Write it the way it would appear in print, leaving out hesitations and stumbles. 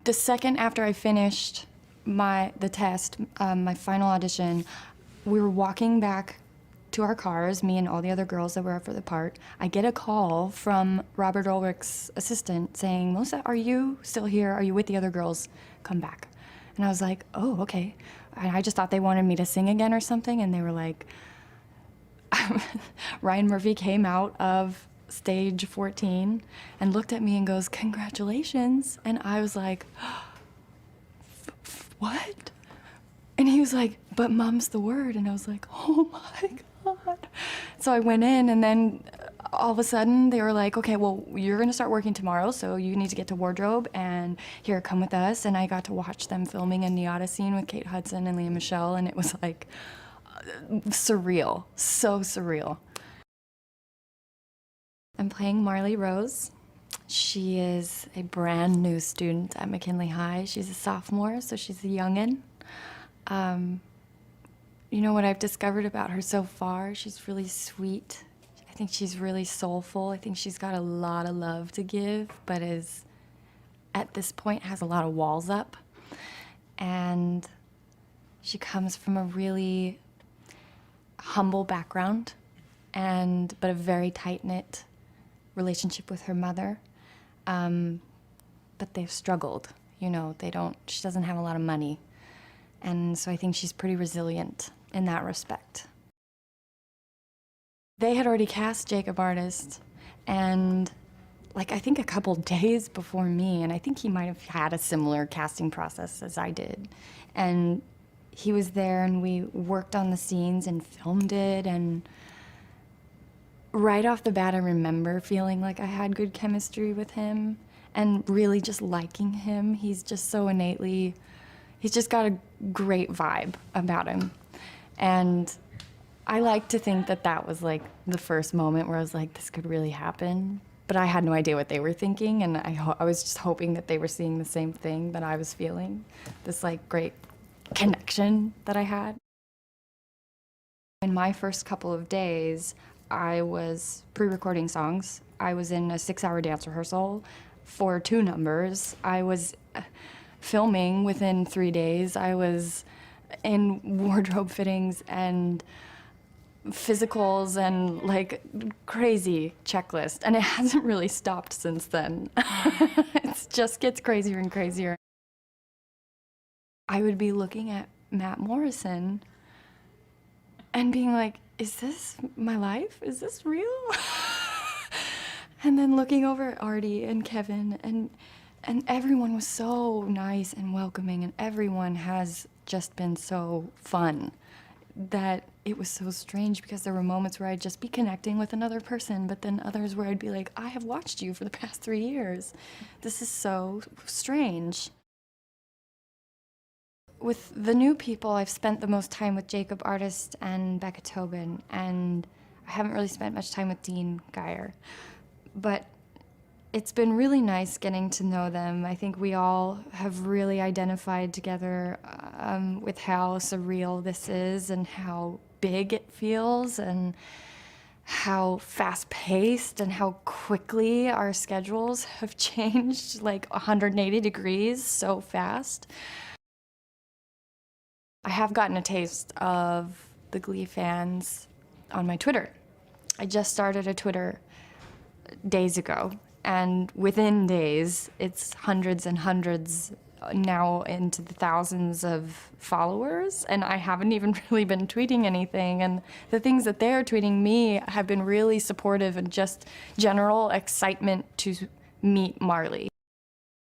The second after I finished the test, my final audition, we were walking back to our cars, me and all the other girls that were up for the part. I get a call from Robert Ulrich's assistant saying, "Melissa, are you still here? Are you with the other girls? Come back." And I was like, "Oh, okay." And I just thought they wanted me to sing again or something, and they were like, Ryan Murphy came out of stage 14 and looked at me and goes, "Congratulations." And I was like, "What?" And he was like, "But Mom's the word." And I was like, "Oh my God." So I went in, and then all of a sudden they were like, "Okay, well, you're gonna start working tomorrow, so you need to get to wardrobe, and here, come with us." And I got to watch them filming a Niata scene with Kate Hudson and Leah Michelle, and it was like surreal, so surreal. I'm playing Marley Rose. She is a brand new student at McKinley High. She's a sophomore, so she's a youngin'. You know what I've discovered about her so far? She's really sweet. I think she's really soulful. I think she's got a lot of love to give, but is, at this point, has a lot of walls up. And she comes from a really humble background, but a very tight-knit relationship with her mother. But they've struggled, you know, she doesn't have a lot of money. And so I think she's pretty resilient in that respect. They had already cast Jacob Artist, and like I think a couple days before me, and I think he might have had a similar casting process as I did. And he was there, and we worked on the scenes and filmed it, and right off the bat I remember feeling like I had good chemistry with him and really just liking him. He's just so innately, he's just got a great vibe about him. And I like to think that that was like the first moment where I was like, this could really happen. But I had no idea what they were thinking, and I was just hoping that they were seeing the same thing that I was feeling, this like great connection that I had. In my first couple of days, I was pre-recording songs. I was in a 6-hour dance rehearsal for 2 numbers. I was filming within 3 days. I was in wardrobe fittings and physicals and like crazy checklist. And it hasn't really stopped since then. It just gets crazier and crazier. I would be looking at Matt Morrison and being like, is this my life? Is this real? And then looking over at Artie and Kevin, and everyone was so nice and welcoming, and everyone has just been so fun that it was so strange, because there were moments where I'd just be connecting with another person, but then others where I'd be like, I have watched you for the past 3 years. This is so strange. With the new people, I've spent the most time with Jacob Artist and Becca Tobin, and I haven't really spent much time with Dean Geyer. But it's been really nice getting to know them. I think we all have really identified together with how surreal this is and how big it feels and how fast-paced and how quickly our schedules have changed, like 180 degrees so fast. I have gotten a taste of the Glee fans on my Twitter. I just started a Twitter days ago, and within days, it's hundreds and hundreds, now into the thousands of followers, and I haven't even really been tweeting anything, and the things that they're tweeting me have been really supportive and just general excitement to meet Marley.